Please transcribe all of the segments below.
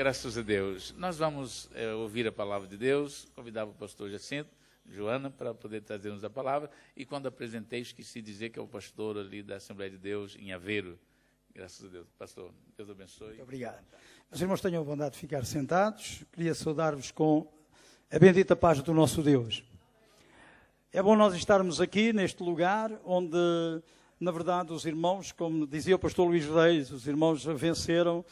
Graças a Deus. Nós vamos ouvir a palavra de Deus. Convidava o pastor Jacinto, Joana, para poder trazer-nos a palavra. E quando apresentei, esqueci de dizer que é o pastor ali da Assembleia de Deus em Aveiro. Graças a Deus. Pastor, Deus abençoe. Muito obrigado. Os irmãos tenham vontade de ficar sentados. Queria saudar-vos com a bendita paz do nosso Deus. É bom nós estarmos aqui neste lugar onde, na verdade, os irmãos, como dizia o pastor Luís Reis, os irmãos venceram,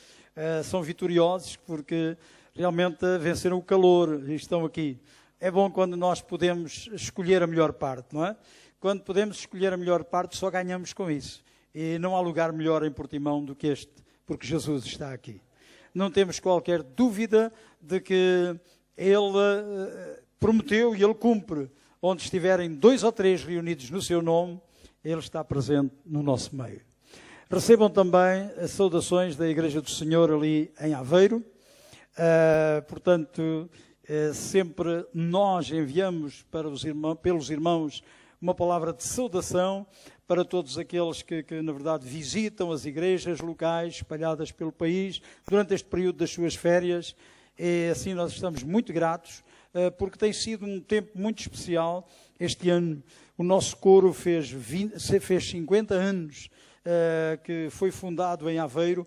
são vitoriosos porque realmente venceram o calor e estão aqui. É bom quando nós podemos escolher a melhor parte, não é? Quando podemos escolher a melhor parte, só ganhamos com isso. E não há lugar melhor em Portimão do que este, porque Jesus está aqui. Não temos qualquer dúvida de que Ele prometeu e Ele cumpre. Onde estiverem 2 ou 3 reunidos no seu nome, Ele está presente no nosso meio. Recebam também as saudações da Igreja do Senhor ali em Aveiro. Portanto, sempre nós enviamos para pelos irmãos uma palavra de saudação para todos aqueles que, na verdade, visitam as igrejas locais espalhadas pelo país durante este período das suas férias. E assim nós estamos muito gratos, porque tem sido um tempo muito especial. Este ano o nosso coro fez 50 anos que foi fundado em Aveiro,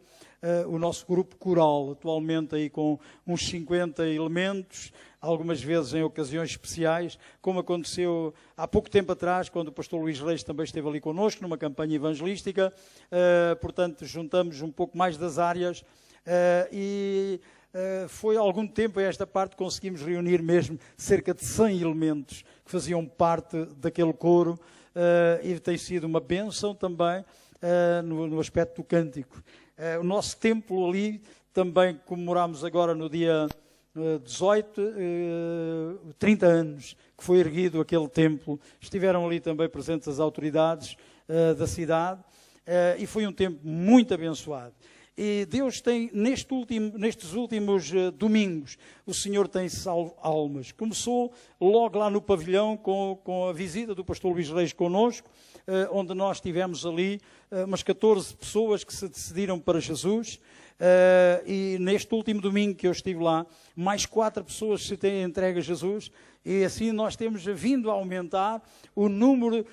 o nosso grupo coral, atualmente aí com uns 50 elementos, algumas vezes em ocasiões especiais, como aconteceu há pouco tempo atrás, quando o pastor Luís Reis também esteve ali connosco, numa campanha evangelística. Portanto, juntamos um pouco mais das áreas foi há algum tempo a esta parte conseguimos reunir mesmo cerca de 100 elementos que faziam parte daquele coro, e tem sido uma bênção também no aspecto do cântico. O nosso templo ali também comemorámos agora no dia 18, 30 anos que foi erguido aquele templo. Estiveram ali também presentes as autoridades da cidade, e foi um tempo muito abençoado. E Deus tem, nestes últimos domingos, o Senhor tem salvo almas. Começou logo lá no pavilhão com a visita do pastor Luís Reis connosco, onde nós tivemos ali umas 14 pessoas que se decidiram para Jesus. E neste último domingo que eu estive lá, mais 4 pessoas se têm entregue a Jesus. E assim nós temos vindo a aumentar o número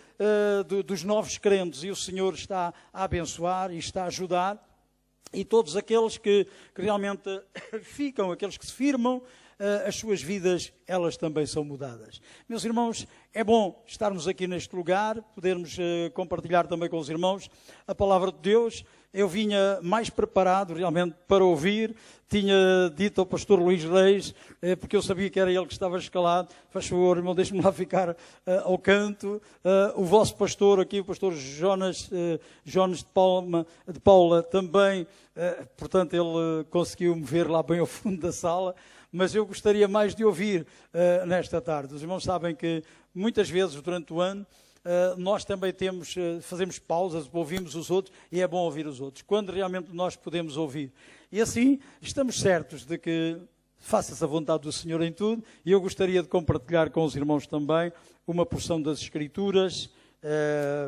dos novos crentes. E o Senhor está a abençoar e está a ajudar. E todos aqueles que realmente ficam, aqueles que se firmam, as suas vidas, elas também são mudadas. Meus irmãos, é bom estarmos aqui neste lugar, podermos compartilhar também com os irmãos a palavra de Deus. Eu vinha mais preparado realmente para ouvir, tinha dito ao pastor Luís Reis, porque eu sabia que era ele que estava escalado: faz favor, irmão, deixe-me lá ficar ao canto. O vosso pastor aqui, o pastor Jonas de Paula, também, portanto, ele conseguiu me ver lá bem ao fundo da sala, mas eu gostaria mais de ouvir nesta tarde. Os irmãos sabem que muitas vezes durante o ano nós também fazemos pausas, ouvimos os outros, e é bom ouvir os outros, quando realmente nós podemos ouvir. E assim, estamos certos de que faça-se a vontade do Senhor em tudo, e eu gostaria de compartilhar com os irmãos também uma porção das Escrituras,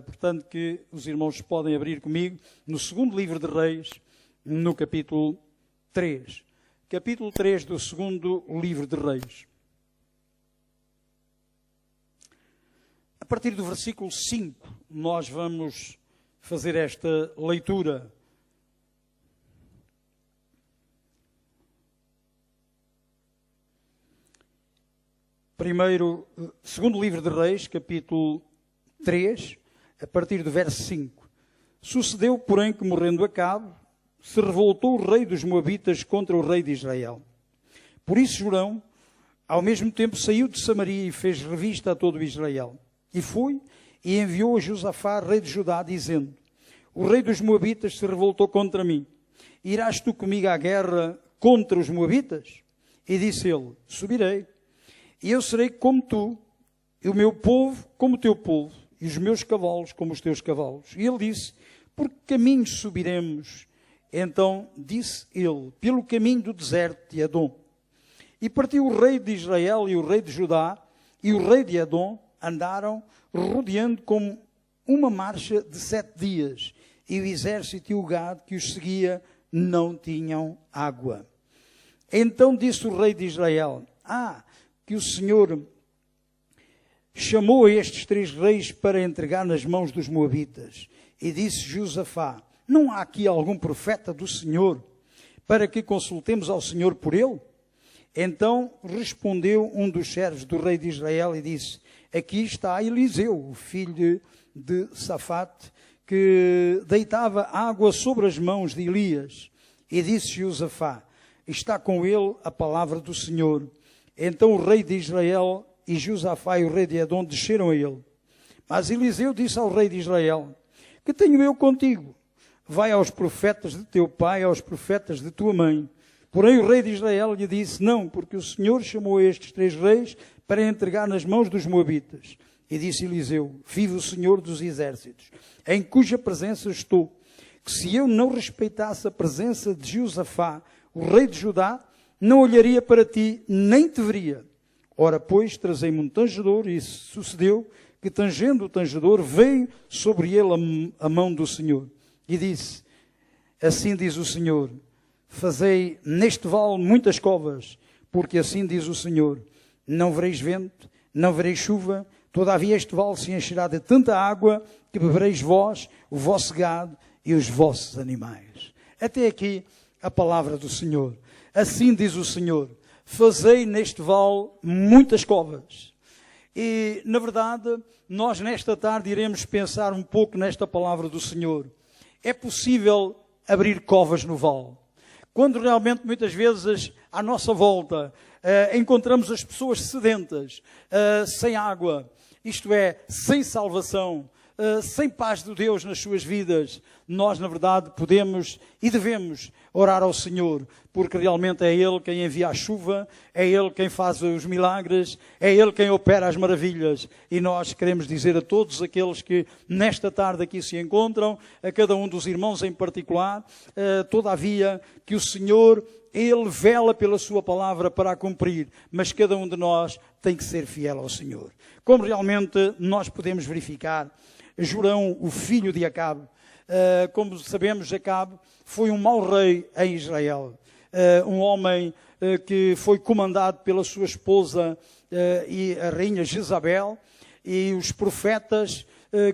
portanto, que os irmãos podem abrir comigo, no 2º livro de Reis, no capítulo 3. Capítulo 3 do 2º livro de Reis. A partir do versículo 5, nós vamos fazer esta leitura. Segundo livro de Reis, capítulo 3, a partir do verso 5. Sucedeu, porém, que morrendo Acabe, se revoltou o rei dos Moabitas contra o rei de Israel. Por isso Jorão, ao mesmo tempo, saiu de Samaria e fez revista a todo Israel. E foi e enviou a Josafá, rei de Judá, dizendo: o rei dos Moabitas se revoltou contra mim. Irás tu comigo à guerra contra os Moabitas? E disse ele: subirei. E eu serei como tu, e o meu povo como o teu povo, e os meus cavalos como os teus cavalos. E ele disse: por que caminho subiremos? Então disse ele: pelo caminho do deserto de Edom. E partiu o rei de Israel e o rei de Judá e o rei de Edom, andaram rodeando como uma marcha de 7 dias, e o exército e o gado que os seguia não tinham água. Então disse o rei de Israel, que o Senhor chamou a estes 3 reis para entregar nas mãos dos moabitas. E disse Josafá, não há aqui algum profeta do Senhor para que consultemos ao Senhor por ele? Então respondeu um dos servos do rei de Israel e disse, aqui está Eliseu, o filho de Safate, que deitava água sobre as mãos de Elias. E disse Josafá, está com ele a palavra do Senhor. Então o rei de Israel e Josafá e o rei de Edom desceram a ele. Mas Eliseu disse ao rei de Israel, que tenho eu contigo? Vai aos profetas de teu pai, aos profetas de tua mãe. Porém o rei de Israel lhe disse, não, porque o Senhor chamou estes 3 reis para entregar nas mãos dos moabitas. E disse Eliseu, vive o Senhor dos exércitos, em cuja presença estou, que se eu não respeitasse a presença de Josafá, o rei de Judá, não olharia para ti, nem te veria. Ora, pois, trazei-me um tangedor, e sucedeu que, tangendo o tangedor, veio sobre ele a mão do Senhor. E disse, assim diz o Senhor, fazei neste vale muitas covas, porque assim diz o Senhor, não vereis vento, não vereis chuva, todavia este vale se encherá de tanta água, que bebereis vós, o vosso gado e os vossos animais. Até aqui a palavra do Senhor. Assim diz o Senhor, fazei neste vale muitas covas. E, na verdade, nós nesta tarde iremos pensar um pouco nesta palavra do Senhor. É possível abrir covas no vale. Quando realmente, muitas vezes, à nossa volta, encontramos as pessoas sedentas, sem água, isto é, sem salvação, sem paz de Deus nas suas vidas, nós, na verdade, podemos e devemos orar ao Senhor, porque realmente é Ele quem envia a chuva, é Ele quem faz os milagres, é Ele quem opera as maravilhas. E nós queremos dizer a todos aqueles que nesta tarde aqui se encontram, a cada um dos irmãos em particular, todavia, que o Senhor, Ele vela pela sua palavra para a cumprir, mas cada um de nós tem que ser fiel ao Senhor. Como realmente nós podemos verificar, Jorão, o filho de Acabe, como sabemos, Acabe foi um mau rei em Israel. Um homem que foi comandado pela sua esposa e a rainha Jezabel, e os profetas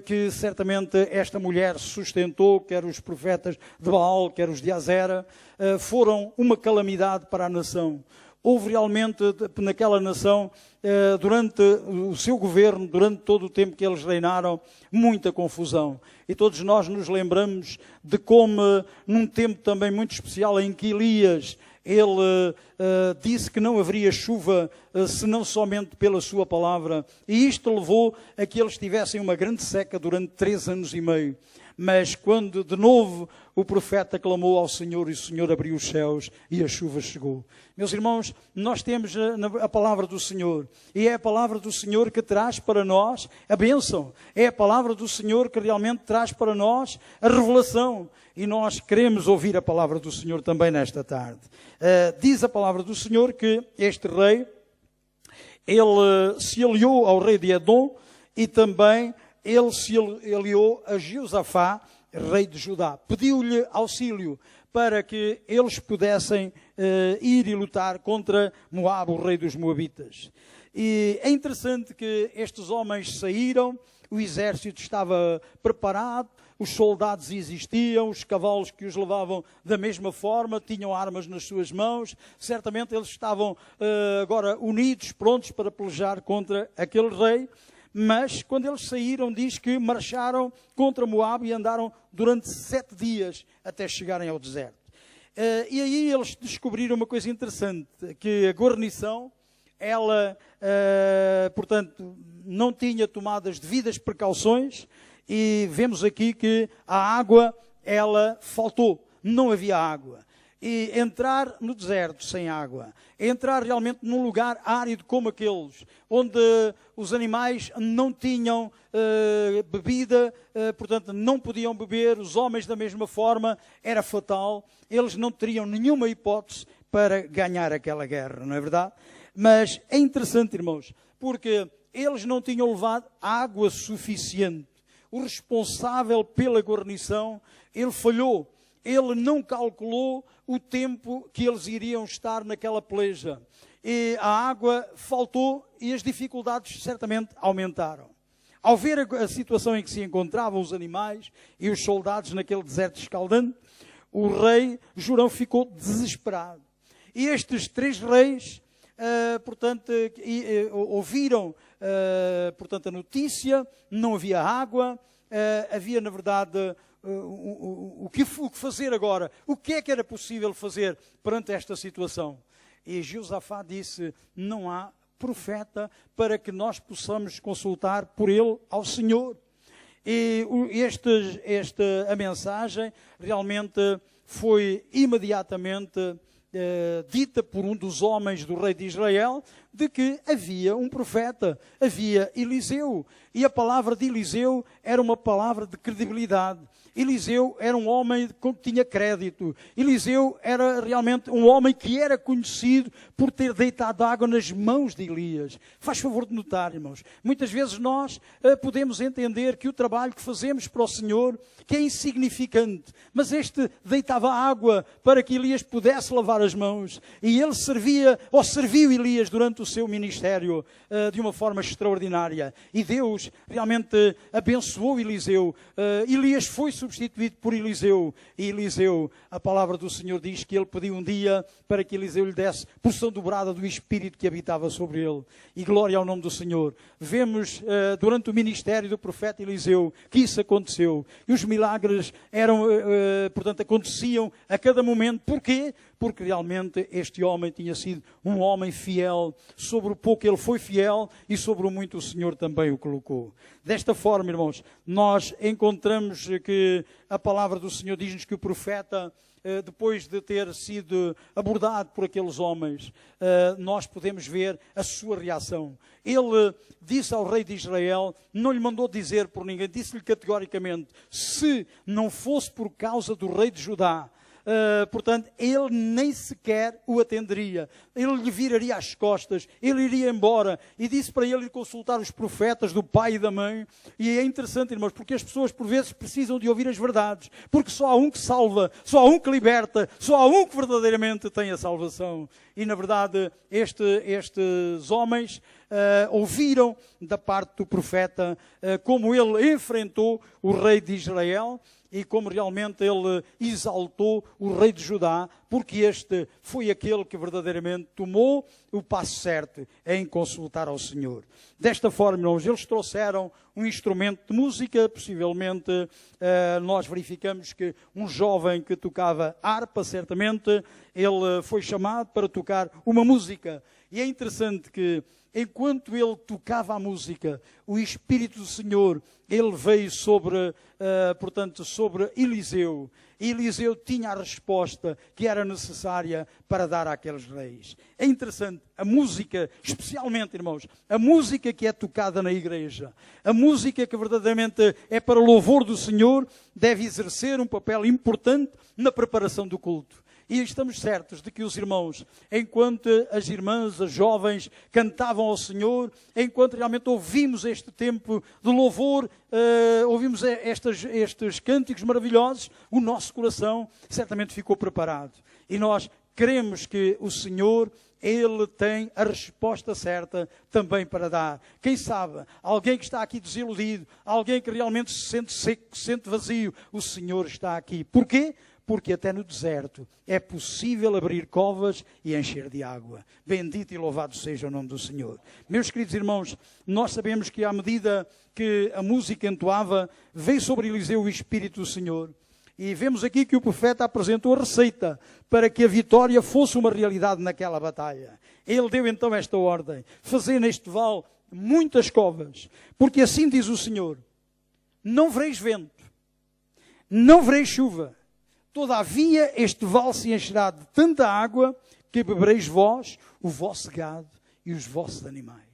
que certamente esta mulher sustentou, quer os profetas de Baal, quer os de Azera, foram uma calamidade para a nação. Houve realmente naquela nação, durante o seu governo, durante todo o tempo que eles reinaram, muita confusão. E todos nós nos lembramos de como, num tempo também muito especial, em que Elias, ele disse que não haveria chuva, senão somente pela sua palavra. E isto levou a que eles tivessem uma grande seca durante 3 anos e meio. Mas quando de novo o profeta clamou ao Senhor e o Senhor abriu os céus e a chuva chegou. Meus irmãos, nós temos a palavra do Senhor, e é a palavra do Senhor que traz para nós a bênção. É a palavra do Senhor que realmente traz para nós a revelação. E nós queremos ouvir a palavra do Senhor também nesta tarde. Diz a palavra do Senhor que este rei, ele se aliou ao rei de Edom e também ele se aliou a Josafá, rei de Judá. Pediu-lhe auxílio para que eles pudessem ir e lutar contra Moabe, o rei dos Moabitas. E é interessante que estes homens saíram, o exército estava preparado, os soldados existiam, os cavalos que os levavam da mesma forma, tinham armas nas suas mãos. Certamente eles estavam agora unidos, prontos para pelejar contra aquele rei. Mas quando eles saíram, diz que marcharam contra Moabe e andaram durante 7 dias até chegarem ao deserto. E aí eles descobriram uma coisa interessante, que a guarnição, ela, portanto, não tinha tomado as devidas precauções, e vemos aqui que a água, ela faltou, não havia água. E entrar no deserto sem água, entrar realmente num lugar árido como aqueles, onde os animais não tinham bebida, portanto não podiam beber, os homens da mesma forma, era fatal, eles não teriam nenhuma hipótese para ganhar aquela guerra, não é verdade? Mas é interessante, irmãos, porque eles não tinham levado água suficiente. O responsável pela guarnição, ele falhou. ele não calculou o tempo que eles iriam estar naquela peleja. E a água faltou e as dificuldades certamente aumentaram. Ao ver a situação em que se encontravam os animais e os soldados naquele deserto escaldante, o rei Jorão ficou desesperado. E estes 3 reis, ouviram portanto, a notícia, não havia água, havia, na verdade, o que fazer agora? O que é que era possível fazer perante esta situação? E Josafá disse, não há profeta para que nós possamos consultar por ele ao Senhor. E a mensagem realmente foi imediatamente dita por um dos homens do rei de Israel, de que havia um profeta, havia Eliseu. E a palavra de Eliseu era uma palavra de credibilidade. Eliseu era um homem que tinha crédito. Eliseu era realmente um homem que era conhecido por ter deitado água nas mãos de Elias. Faz favor de notar, irmãos. Muitas vezes nós podemos entender que o trabalho que fazemos para o Senhor, que é insignificante, mas este deitava água para que Elias pudesse lavar as mãos. E ele serviu Elias durante o seu ministério de uma forma extraordinária. E Deus realmente abençoou Eliseu. Elias foi substituído por Eliseu. E Eliseu, a palavra do Senhor diz que ele pediu um dia para que Eliseu lhe desse porção dobrada do Espírito que habitava sobre ele. E glória ao nome do Senhor. Vemos durante o ministério do profeta Eliseu que isso aconteceu. E os milagres portanto, aconteciam a cada momento. Porquê? Porque realmente este homem tinha sido um homem fiel. Sobre o pouco ele foi fiel e sobre o muito o Senhor também o colocou. Desta forma, irmãos, nós encontramos que a palavra do Senhor diz-nos que o profeta, depois de ter sido abordado por aqueles homens, nós podemos ver a sua reação. Ele disse ao rei de Israel, não lhe mandou dizer por ninguém, disse-lhe categoricamente, se não fosse por causa do rei de Judá, portanto, ele nem sequer o atenderia. Ele lhe viraria as costas, ele iria embora. E disse para ele ir consultar os profetas do pai e da mãe. E é interessante, irmãos, porque as pessoas por vezes precisam de ouvir as verdades. Porque só há um que salva, só há um que liberta, só há um que verdadeiramente tem a salvação. E na verdade, estes homens ouviram da parte do profeta como ele enfrentou o rei de Israel e como realmente ele exaltou o rei de Judá, porque este foi aquele que verdadeiramente tomou o passo certo em consultar ao Senhor. Desta forma, irmãos, eles trouxeram um instrumento de música, possivelmente nós verificamos que um jovem que tocava harpa, certamente, ele foi chamado para tocar uma música. E é interessante que enquanto ele tocava a música, o Espírito do Senhor, ele veio sobre Eliseu. E Eliseu tinha a resposta que era necessária para dar àqueles reis. É interessante, a música, especialmente, irmãos, a música que é tocada na igreja, a música que verdadeiramente é para louvor do Senhor, deve exercer um papel importante na preparação do culto. E estamos certos de que os irmãos, enquanto as irmãs, as jovens, cantavam ao Senhor, enquanto realmente ouvimos este tempo de louvor, ouvimos estes cânticos maravilhosos, o nosso coração certamente ficou preparado. E nós queremos que o Senhor, Ele tem a resposta certa também para dar. Quem sabe, alguém que está aqui desiludido, alguém que realmente se sente seco, se sente vazio, o Senhor está aqui. Porquê? Porque até no deserto é possível abrir covas e encher de água. Bendito e louvado seja o nome do Senhor. Meus queridos irmãos, nós sabemos que à medida que a música entoava, veio sobre Eliseu o Espírito do Senhor. E vemos aqui que o profeta apresentou a receita para que a vitória fosse uma realidade naquela batalha. Ele deu então esta ordem: fazer neste vale muitas covas, porque assim diz o Senhor, não vereis vento, não vereis chuva, todavia este vale se encherá de tanta água que bebereis vós, o vosso gado e os vossos animais.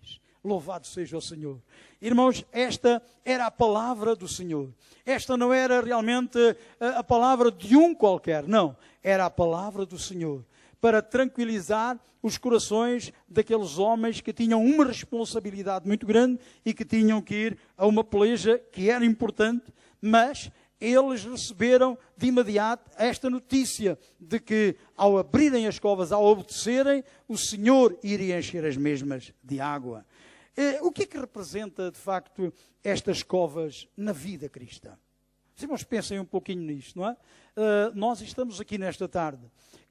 Louvado seja o Senhor. Irmãos, esta era a palavra do Senhor. Esta não era realmente a palavra de um qualquer, não. Era a palavra do Senhor, para tranquilizar os corações daqueles homens que tinham uma responsabilidade muito grande e que tinham que ir a uma peleja que era importante, mas eles receberam de imediato esta notícia de que, ao abrirem as covas, ao obedecerem, o Senhor iria encher as mesmas de água. O que é que representa, de facto, estas covas na vida cristã? Os irmãos pensem um pouquinho nisto, não é? Nós estamos aqui nesta tarde.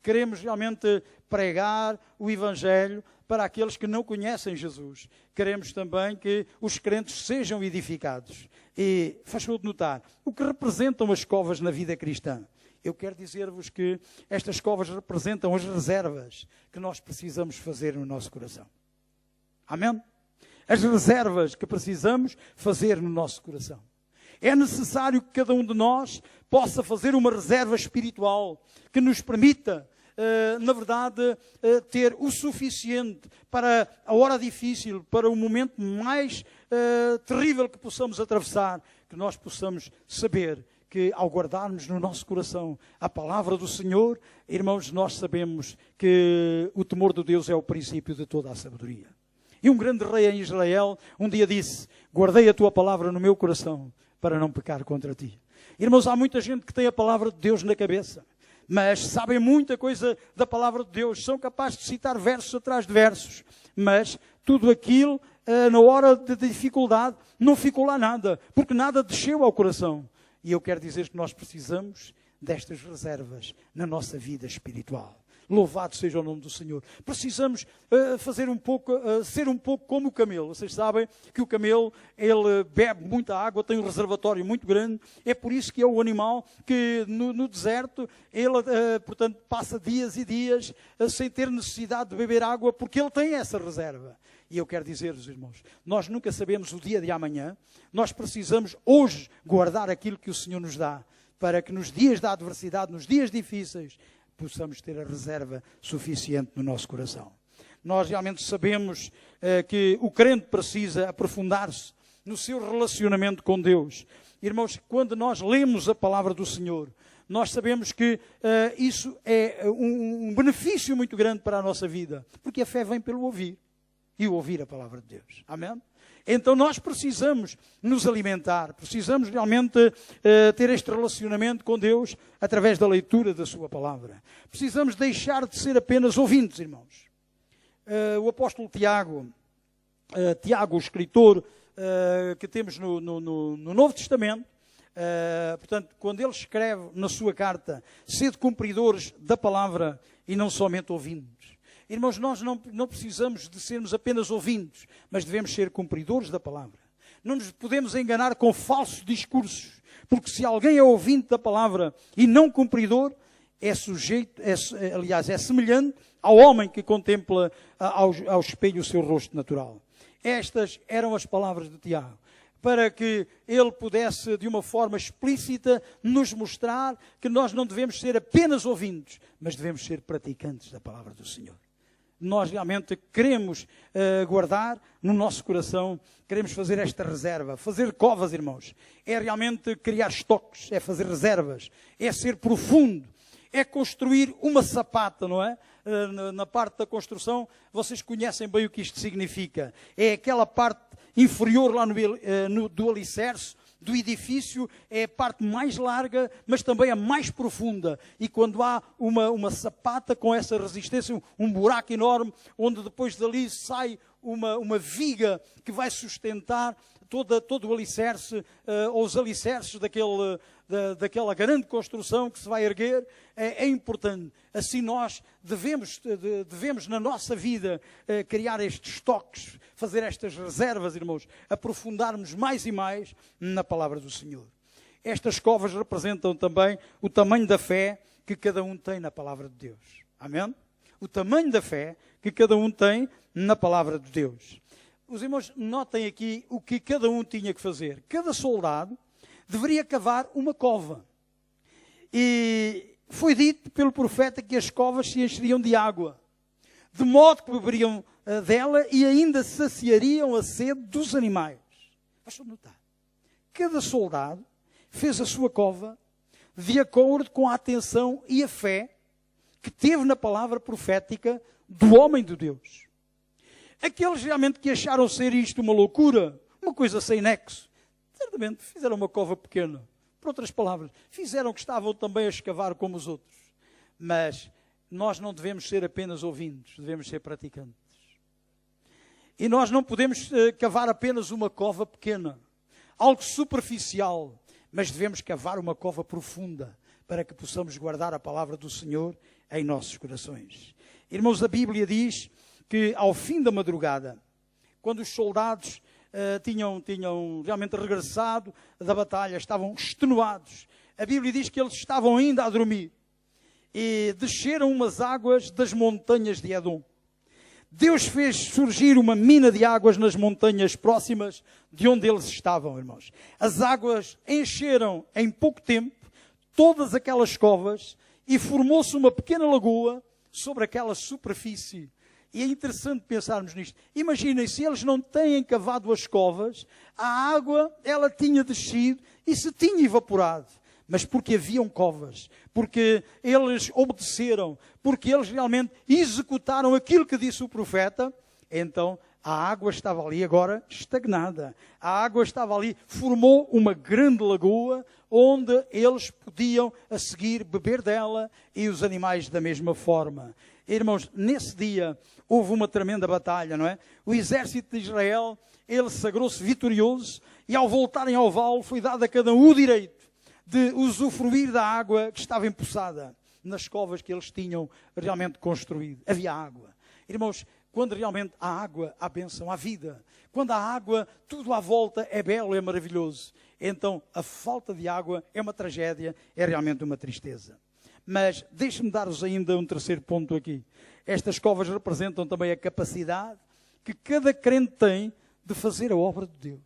Queremos realmente pregar o Evangelho para aqueles que não conhecem Jesus. Queremos também que os crentes sejam edificados. E faz-me notar, o que representam as covas na vida cristã? Eu quero dizer-vos que estas covas representam as reservas que nós precisamos fazer no nosso coração. Amém? As reservas que precisamos fazer no nosso coração. É necessário que cada um de nós possa fazer uma reserva espiritual que nos permita, na verdade, ter o suficiente para a hora difícil, para o momento mais terrível que possamos atravessar, que nós possamos saber que, ao guardarmos no nosso coração a palavra do Senhor, irmãos, nós sabemos que o temor de Deus é o princípio de toda a sabedoria. E um grande rei em Israel um dia disse: guardei a tua palavra no meu coração para não pecar contra ti. Irmãos, há muita gente que tem a palavra de Deus na cabeça, mas sabem muita coisa da palavra de Deus, são capazes de citar versos atrás de versos, mas tudo aquilo, na hora de dificuldade, não ficou lá nada, porque nada desceu ao coração. E eu quero dizer que nós precisamos destas reservas na nossa vida espiritual. Louvado seja o nome do Senhor. Precisamos ser um pouco como o camelo. Vocês sabem que o camelo, ele bebe muita água, tem um reservatório muito grande. É por isso que é o animal que no deserto, ele, portanto, passa dias e dias sem ter necessidade de beber água, porque ele tem essa reserva. E eu quero dizer-vos, irmãos, nós nunca sabemos o dia de amanhã. Nós precisamos hoje guardar aquilo que o Senhor nos dá, para que nos dias da adversidade, nos dias difíceis, possamos ter a reserva suficiente no nosso coração. Nós realmente sabemos que o crente precisa aprofundar-se no seu relacionamento com Deus. Irmãos, quando nós lemos a palavra do Senhor, nós sabemos que isso é um benefício muito grande para a nossa vida, porque a fé vem pelo ouvir, e ouvir a palavra de Deus. Amém? Então nós precisamos nos alimentar, precisamos realmente ter este relacionamento com Deus através da leitura da sua palavra. Precisamos deixar de ser apenas ouvintes, irmãos. O apóstolo Tiago, o escritor que temos no Novo Testamento, portanto, quando ele escreve na sua carta: sede cumpridores da palavra e não somente ouvintes. Irmãos, nós não precisamos de sermos apenas ouvintes, mas devemos ser cumpridores da palavra. Não nos podemos enganar com falsos discursos, porque se alguém é ouvinte da palavra e não cumpridor, é semelhante ao homem que contempla ao espelho o seu rosto natural. Estas eram as palavras de Tiago, para que ele pudesse, de uma forma explícita, nos mostrar que nós não devemos ser apenas ouvintes, mas devemos ser praticantes da palavra do Senhor. Nós realmente queremos guardar no nosso coração, queremos fazer esta reserva. Fazer covas, irmãos, é realmente criar estoques, é fazer reservas, é ser profundo, é construir uma sapata, não é? Na parte da construção, vocês conhecem bem o que isto significa. É aquela parte inferior lá do alicerce do edifício, é a parte mais larga, mas também a mais profunda. E quando há uma sapata com essa resistência, um buraco enorme, onde depois dali sai uma viga que vai sustentar todo o alicerce, ou os alicerces daquela grande construção que se vai erguer, é importante. Assim nós devemos na nossa vida criar estes estoques, fazer estas reservas, irmãos, aprofundarmos mais e mais na palavra do Senhor. Estas covas representam também o tamanho da fé que cada um tem na palavra de Deus. Amém? O tamanho da fé que cada um tem na palavra de Deus. Os irmãos, notem aqui o que cada um tinha que fazer. Cada soldado deveria cavar uma cova. E foi dito pelo profeta que as covas se encheriam de água, de modo que beberiam dela e ainda saciariam a sede dos animais. Basta notar. Cada soldado fez a sua cova de acordo com a atenção e a fé que teve na palavra profética do homem de Deus. Aqueles realmente que acharam ser isto uma loucura, uma coisa sem nexo, certamente fizeram uma cova pequena, Por outras palavras, fizeram que estavam também a escavar como os outros. Mas nós não devemos ser apenas ouvintes, devemos ser praticantes. E nós não podemos cavar apenas uma cova pequena, algo superficial, mas devemos cavar uma cova profunda, para que possamos guardar a palavra do Senhor em nossos corações. Irmãos, a Bíblia diz que ao fim da madrugada, quando os soldados tinham realmente regressado da batalha, estavam extenuados, a Bíblia diz que eles estavam ainda a dormir, e desceram umas águas das montanhas de Edom. Deus fez surgir uma mina de águas nas montanhas próximas de onde eles estavam, irmãos. As águas encheram em pouco tempo todas aquelas covas e formou-se uma pequena lagoa sobre aquela superfície. E é interessante pensarmos nisto. Imaginem, se eles não têm cavado as covas, a água, ela tinha descido e se tinha evaporado. Mas porque haviam covas, porque eles obedeceram, porque eles realmente executaram aquilo que disse o profeta, então a água estava ali agora estagnada. A água estava ali, formou uma grande lagoa, onde eles podiam a seguir beber dela e os animais da mesma forma. Irmãos, nesse dia houve uma tremenda batalha, não é? O exército de Israel, ele sagrou-se vitorioso e ao voltarem ao vale foi dado a cada um o direito de usufruir da água que estava empoçada nas covas que eles tinham realmente construído. Havia água. Irmãos, quando realmente há água, há bênção, há vida. Quando há água, tudo à volta é belo, é maravilhoso. Então, a falta de água é uma tragédia, é realmente uma tristeza. Mas deixe-me dar-vos ainda um terceiro ponto aqui. Estas covas representam também a capacidade que cada crente tem de fazer a obra de Deus.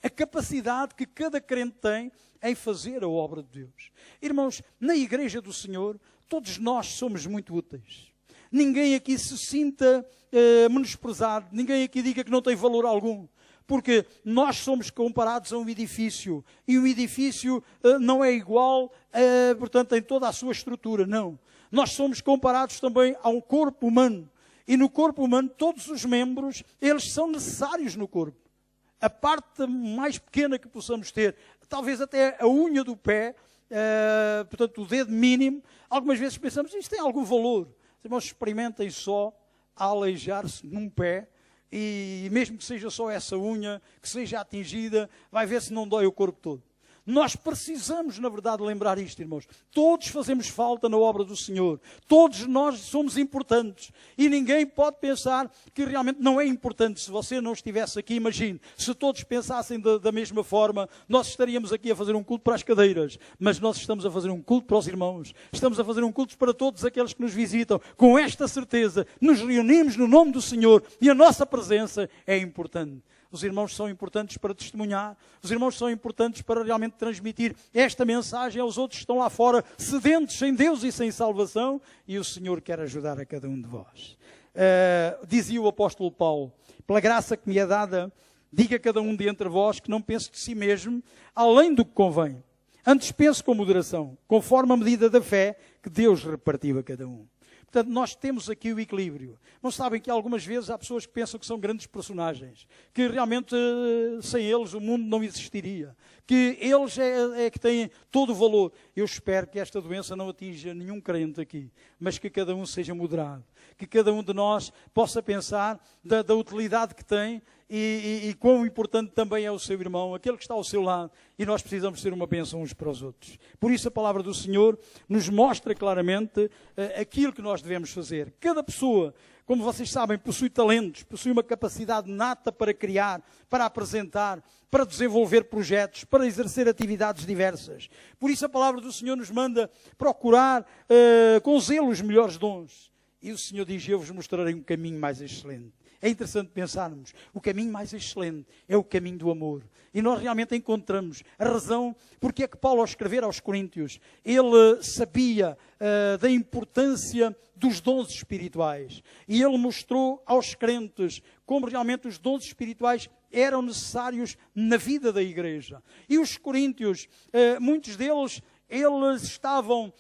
A capacidade que cada crente tem em fazer a obra de Deus. Irmãos, na Igreja do Senhor, todos nós somos muito úteis. Ninguém aqui se sinta menosprezado, ninguém aqui diga que não tem valor algum. Porque nós somos comparados a um edifício, e o edifício não é igual, portanto, em toda a sua estrutura, não. Nós somos comparados também a um corpo humano, e no corpo humano todos os membros, eles são necessários no corpo. A parte mais pequena que possamos ter, talvez até a unha do pé, portanto o dedo mínimo, algumas vezes pensamos, isto tem algum valor. Os irmãos, experimentem só a aleijar-se num pé, e mesmo que seja só essa unha, que seja atingida, vai ver se não dói o corpo todo. Nós precisamos, na verdade, lembrar isto, irmãos. Todos fazemos falta na obra do Senhor. Todos nós somos importantes. E ninguém pode pensar que realmente não é importante. Se você não estivesse aqui, imagine, se todos pensassem da mesma forma, nós estaríamos aqui a fazer um culto para as cadeiras. Mas nós estamos a fazer um culto para os irmãos. Estamos a fazer um culto para todos aqueles que nos visitam. Com esta certeza, nos reunimos no nome do Senhor e a nossa presença é importante. Os irmãos são importantes para testemunhar, os irmãos são importantes para realmente transmitir esta mensagem aos outros que estão lá fora, sedentos sem Deus e sem salvação, e o Senhor quer ajudar a cada um de vós. Dizia o apóstolo Paulo, pela graça que me é dada, diga a cada um de entre vós que não pense de si mesmo, além do que convém. Antes pense com moderação, conforme a medida da fé que Deus repartiu a cada um. Portanto, nós temos aqui o equilíbrio. Não sabem que algumas vezes há pessoas que pensam que são grandes personagens, que realmente sem eles o mundo não existiria, que eles é que têm todo o valor. Eu espero que esta doença não atinja nenhum crente aqui, mas que cada um seja moderado, que cada um de nós possa pensar da utilidade que tem e quão importante também é o seu irmão, aquele que está ao seu lado, e nós precisamos ser uma bênção uns para os outros. Por isso a palavra do Senhor nos mostra claramente aquilo que nós devemos fazer. Cada pessoa, como vocês sabem, possui talentos, possui uma capacidade nata para criar, para apresentar, para desenvolver projetos, para exercer atividades diversas. Por isso a palavra do Senhor nos manda procurar com zelo os melhores dons. E o Senhor diz, eu vos mostrarei um caminho mais excelente. É interessante pensarmos, o caminho mais excelente é o caminho do amor. E nós realmente encontramos a razão porque é que Paulo, ao escrever aos Coríntios, ele sabia da importância dos dons espirituais. E ele mostrou aos crentes como realmente os dons espirituais eram necessários na vida da igreja. E os coríntios, muitos deles, eles estavam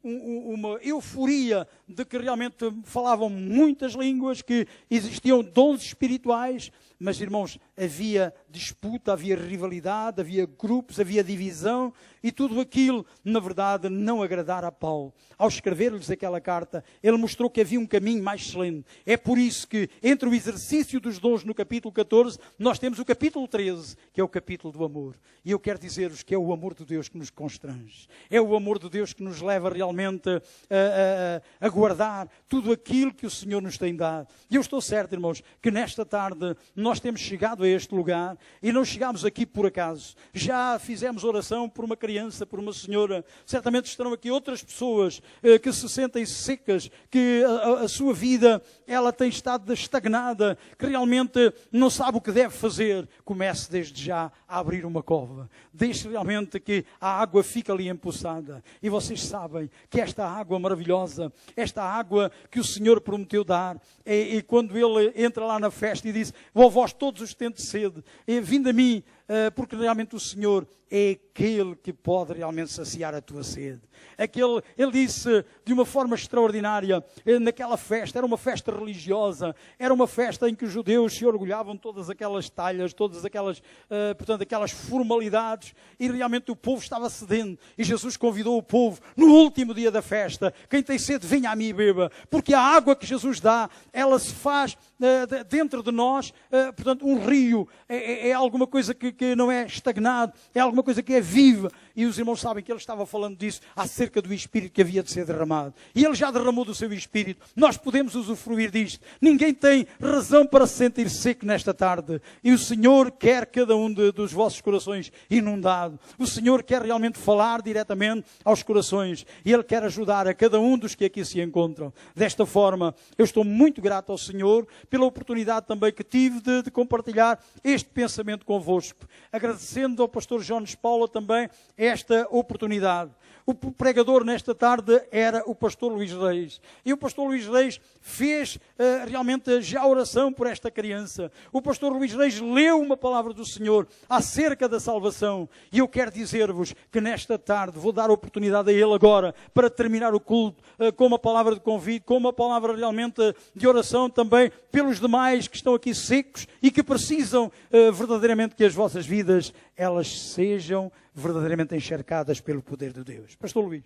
uma euforia de que realmente falavam muitas línguas, que existiam dons espirituais, mas, irmãos, havia disputa, havia rivalidade, havia grupos, havia divisão, e tudo aquilo, na verdade, não agradara a Paulo. Ao escrever-lhes aquela carta, ele mostrou que havia um caminho mais excelente. É por isso que, entre o exercício dos dons no capítulo 14, nós temos o capítulo 13, que é o capítulo do amor. E eu quero dizer-vos que é o amor de Deus que nos constrange. É o amor de Deus que nos leva realmente a guardar tudo aquilo que o Senhor nos tem dado. E eu estou certo, irmãos, que nesta tarde nós temos chegado a este lugar e não chegámos aqui por acaso. Já fizemos oração por uma criança, por uma senhora. Certamente estarão aqui outras pessoas que se sentem secas, que a sua vida ela tem estado estagnada, que realmente não sabe o que deve fazer. Comece desde já a abrir uma cova. Deixe realmente que a água fique ali empoçada. E vocês sabem que esta água maravilhosa, esta água que o Senhor prometeu dar, e quando ele entra lá na festa e diz: "Vós todos os que tendes sede, vinde a mim, porque realmente o Senhor é aquele que pode realmente saciar a tua sede." Ele disse de uma forma extraordinária, naquela festa, era uma festa religiosa, era uma festa em que os judeus se orgulhavam de todas aquelas talhas, todas aquelas, portanto, aquelas formalidades, e realmente o povo estava sedento, e Jesus convidou o povo, no último dia da festa: "Quem tem sede, venha a mim e beba", porque a água que Jesus dá, ela se faz dentro de nós, portanto, um rio, é alguma coisa que não é estagnado, é alguma coisa que é viva. E os irmãos sabem que ele estava falando disso acerca do Espírito que havia de ser derramado. E ele já derramou do seu Espírito. Nós podemos usufruir disto. Ninguém tem razão para se sentir seco nesta tarde. E o Senhor quer cada um dos vossos corações inundado. O Senhor quer realmente falar diretamente aos corações. E Ele quer ajudar a cada um dos que aqui se encontram. Desta forma, eu estou muito grato ao Senhor pela oportunidade também que tive de compartilhar este pensamento convosco. Agradecendo ao pastor Jones Paula também esta oportunidade. O pregador nesta tarde era o pastor Luís Reis. E o pastor Luís Reis fez realmente já oração por esta criança. O pastor Luís Reis leu uma palavra do Senhor acerca da salvação. E eu quero dizer-vos que nesta tarde vou dar a oportunidade a ele agora para terminar o culto com uma palavra de convite, com uma palavra realmente de oração também pelos demais que estão aqui secos e que precisam verdadeiramente que as vossas vidas elas sejam verdadeiramente encharcadas pelo poder de Deus. Pastor Luís.